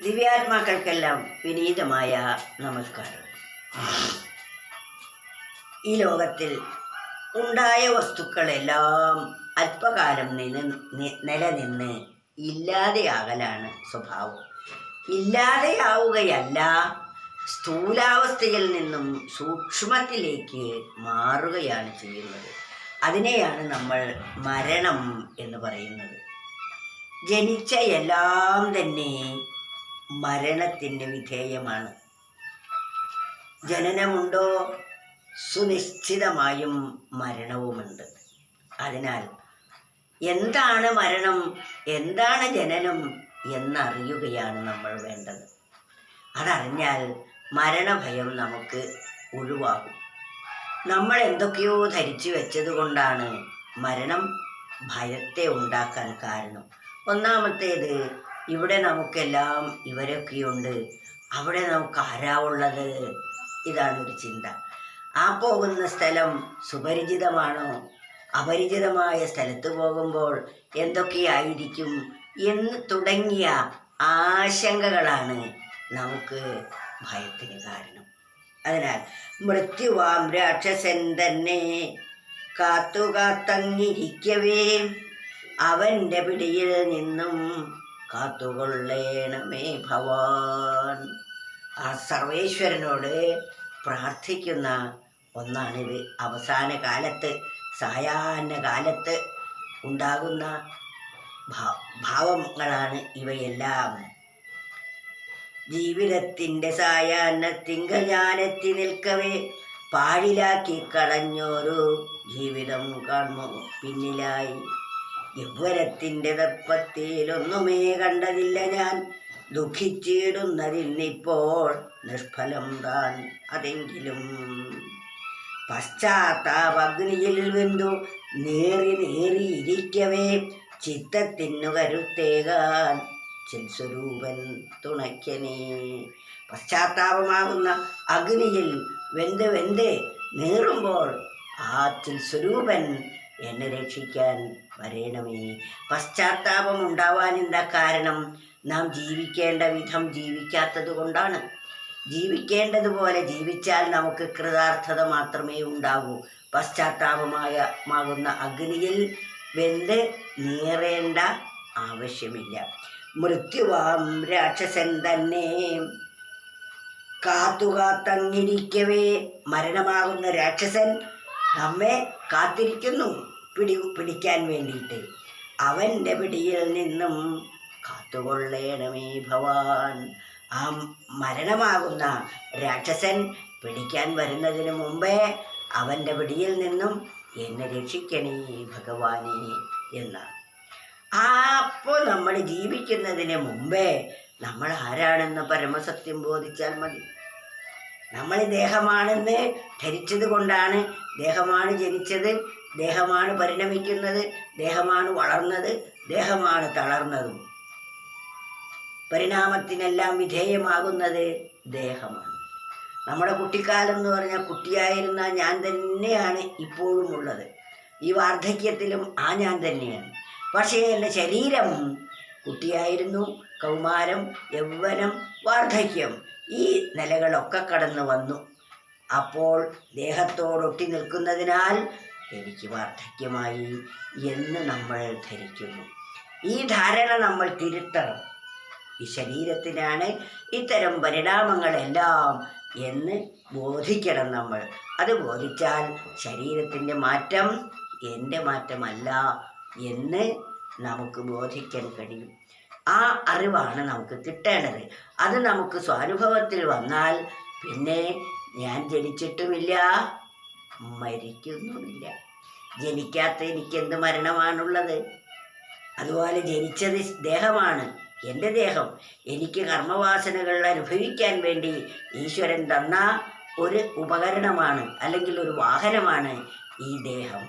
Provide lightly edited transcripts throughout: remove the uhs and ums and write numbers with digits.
ദിവ്യാത്മാക്കൾക്കെല്ലാം വിനീതമായ നമസ്കാരം. ഈ ലോകത്തിൽ ഉണ്ടായ വസ്തുക്കളെല്ലാം അല്പകാലം നിലനിന്ന് ഇല്ലാതെയാകലാണ് സ്വഭാവം. ഇല്ലാതെയാവുകയല്ല, സ്ഥൂലാവസ്ഥയിൽ നിന്നും സൂക്ഷ്മത്തിലേക്ക് മാറുകയാണ് ചെയ്യുന്നത്. അതിനെയാണ് നമ്മൾ മരണം എന്ന് പറയുന്നത്. ജനിച്ച എല്ലാം തന്നെ മരണത്തിന് വിധേയമാണ്. ജനനമുണ്ടോ? സുനിശ്ചിതമായും മരണവുമുണ്ട്. അതിനാൽ എന്താണ് മരണം, എന്താണ് ജനനം എന്നറിയുകയാണ് നമ്മൾ വേണ്ടത്. അതറിഞ്ഞാൽ മരണഭയം നമുക്ക് ഒഴിവാകും. നമ്മൾ എന്തൊക്കെയോ ധരിച്ചു വെച്ചത് കൊണ്ടാണ് മരണം ഭയത്തെ ഉണ്ടാക്കാൻ കാരണം. ഒന്നാമത്തേത്, ഇവിടെ നമുക്കെല്ലാം ഇവരൊക്കെയുണ്ട്, അവിടെ നമുക്ക് ആരാവുള്ളത്? ഇതാണ് ഒരു ചിന്ത. ആ പോകുന്ന സ്ഥലം സുപരിചിതമാണോ? അപരിചിതമായ സ്ഥലത്ത് പോകുമ്പോൾ എന്തൊക്കെയായിരിക്കും എന്ന് തുടങ്ങിയ ആശങ്കകളാണ് നമുക്ക് ഭയത്തിന് കാരണം. അതിനാൽ മൃത്യുവാം രാക്ഷസൻ തന്നെ കാത്തുകാത്തങ്ങിരിക്കവേ അവൻ്റെ പിടിയിൽ നിന്നും കാത്തുകൊള്ളേണമേ ഭവാൻ. ആ സർവേശ്വരനോട് പ്രാർത്ഥിക്കുന്ന ഒന്നാണിത്. അവസാന കാലത്ത്, സായാഹ്ന കാലത്ത് ഉണ്ടാകുന്ന ഭാവങ്ങളാണ് ഇവയെല്ലാം. ജീവിതത്തിൻ്റെ സായാഹ്നത്തിങ്കൽ ഞാനെത്തി നിൽക്കവേ പാഴിലാക്കി കളഞ്ഞൊരു ജീവിതം കാണുമോ പിന്നിലായി. യൗവനത്തിൻ്റെ ദർപ്പത്തിലൊന്നുമേ കണ്ടതില്ല ഞാൻ, ദുഃഖിച്ചിടുന്നതിന്നിപ്പോൾ നിഷ്ഫലം താൻ അതെങ്കിലും. പശ്ചാത്താപഗ്നിയിൽ വെന്തു നേറിയിരിക്കവേ ചിത്തത്തിനു കരുത്തേകാൻ ചിൽസ്വരൂപൻ തുണയ്ക്കനേ. പശ്ചാത്താപമാകുന്ന അഗ്നിയിൽ വെന്ത് നേറുമ്പോൾ ആ ചിൽസ്വരൂപൻ എന്നെ രക്ഷിക്കാൻ വരേണമേ. പശ്ചാത്താപം ഉണ്ടാവാൻ എന്താ കാരണം? നാം ജീവിക്കേണ്ട വിധം ജീവിക്കാത്തത് കൊണ്ടാണ്. ജീവിക്കേണ്ടതുപോലെ ജീവിച്ചാൽ നമുക്ക് കൃതാർത്ഥത മാത്രമേ ഉണ്ടാകൂ. പശ്ചാത്താപമാകുന്ന അഗ്നിയിൽ വെന്ത് നീറേണ്ട ആവശ്യമില്ല. മൃത്യുവാം രാക്ഷസൻ തന്നെ കാത്തുകാത്തങ്ങിരിക്കവേ, മരണമാകുന്ന രാക്ഷസൻ നമ്മെ കാത്തിരിക്കുന്നു പിടിക്കാൻ വേണ്ടിയിട്ട്. അവൻ്റെ പിടിയിൽ നിന്നും കാത്തുകൊള്ളേണമേ ഭവാൻ. ആ മരണമാകുന്ന രാക്ഷസൻ പിടിക്കാൻ വരുന്നതിന് മുമ്പേ അവൻ്റെ പിടിയിൽ നിന്നും എന്നെ രക്ഷിക്കണേ ഭഗവാനെ എന്നാണ്. അപ്പോൾ നമ്മൾ ജീവിക്കുന്നതിന് മുമ്പേ നമ്മൾ ആരാണെന്ന് പരമസത്യം ബോധിച്ചാൽ മതി. നമ്മൾ ദേഹമാണെന്ന് ധരിച്ചത് കൊണ്ടാണ്, ദേഹമാണ് ജനിച്ചത്, ദേഹമാണ് പരിണമിക്കുന്നത്, ദേഹമാണ് വളർന്നത്, ദേഹമാണ് തളർന്നതും. പരിണാമത്തിനെല്ലാം വിധേയമാകുന്നത് ദേഹമാണ്. നമ്മുടെ കുട്ടിക്കാലം എന്ന് പറഞ്ഞാൽ കുട്ടിയായിരുന്ന ഞാൻ തന്നെയാണ് ഇപ്പോഴും ഉള്ളത്. ഈ വാർദ്ധക്യത്തിലും ആ ഞാൻ തന്നെയാണ്. പക്ഷേ എൻ്റെ ശരീരം കുട്ടിയായിരുന്നു, കൗമാരം, യൗവനം, വാർദ്ധക്യം, ഈ നിലകളൊക്കെ കടന്നു വന്നു. അപ്പോൾ ദേഹത്തോടൊട്ടി നിൽക്കുന്നതിനാൽ എനിക്ക് വാർദ്ധക്യമായി എന്ന് നമ്മൾ ധരിക്കുന്നു. ഈ ധാരണ നമ്മൾ തിരുത്തണം. ഈ ശരീരത്തിനാണ് ഇത്തരം പരിണാമങ്ങളെല്ലാം എന്ന് ബോധിക്കണം നമ്മൾ. അത് ബോധിച്ചാൽ ശരീരത്തിൻ്റെ മാറ്റം എൻ്റെ മാറ്റമല്ല എന്ന് നമുക്ക് ബോധിക്കാൻ കഴിയും. ആ അറിവാണ് നമുക്ക് കിട്ടേണ്ടത്. അത് നമുക്ക് സ്വാനുഭവത്തിൽ വന്നാൽ പിന്നെ ഞാൻ ജനിച്ചിട്ടുമില്ല, മരിക്കുന്നുമില്ല. ജനിക്കാത്ത എനിക്കെന്ത് മരണമാണുള്ളത്? അതുപോലെ ജനിച്ചത് ദേഹമാണ്, എൻ്റെ ദേഹം. എനിക്ക് കർമ്മവാസനകൾ അനുഭവിക്കാൻ വേണ്ടി ഈശ്വരൻ തന്ന ഒരു ഉപകരണമാണ്, അല്ലെങ്കിൽ ഒരു വാഹനമാണ് ഈ ദേഹം.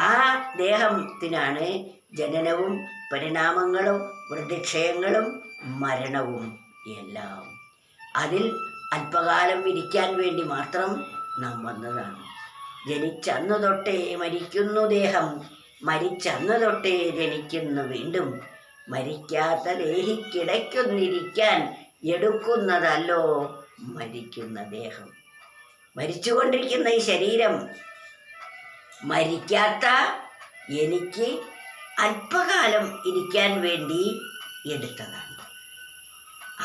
ആ ദേഹത്തിനാണ് ജനനവും പരിണാമങ്ങളും വൃദ്ധിക്ഷയങ്ങളും മരണവും എല്ലാം. അതിൽ അല്പകാലം ഇരിക്കാൻ വേണ്ടി മാത്രം നാം വന്നതാണ്. ജനിച്ചന്നു തൊട്ടേ മരിക്കുന്നു ദേഹം, മരിച്ചന്നു തൊട്ടേ ജനിക്കുന്നു വീണ്ടും. മരിക്കാത്ത ദേഹിക്കിടയ്ക്കൊന്നിരിക്കാൻ എടുക്കുന്നതല്ലോ മരിക്കുന്ന ദേഹം. മരിച്ചുകൊണ്ടിരിക്കുന്ന ഈ ശരീരം മരിക്കാത്ത എനിക്ക് അല്പകാലം ഇരിക്കാൻ വേണ്ടി എടുത്തതാണ്.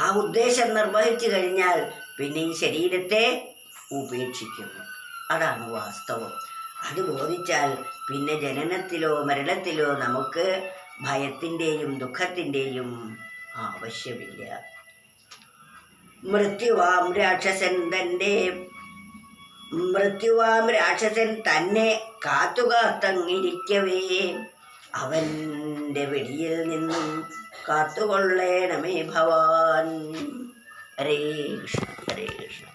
ആ ഉദ്ദേശം നിർവഹിച്ചു കഴിഞ്ഞാൽ പിന്നെ ഈ ശരീരത്തെ ഉപേക്ഷിക്കുന്നു. അതാണ് വാസ്തവം. അത് ബോധിച്ചാൽ പിന്നെ ജനനത്തിലോ മരണത്തിലോ നമുക്ക് ഭയത്തിൻ്റെയും ദുഃഖത്തിൻ്റെയും ആവശ്യമില്ല. മൃത്യുവാം രാക്ഷസൻ തന്നെ കാത്തുകാത്തങ്ങിരിക്കവേ അവൻ്റെ വെടിയിൽ നിന്നും കാത്തുകൊള്ളേണമേ ഭവാൻ. ഹരേ കൃഷ്ണ ഹരേ കൃഷ്ണ.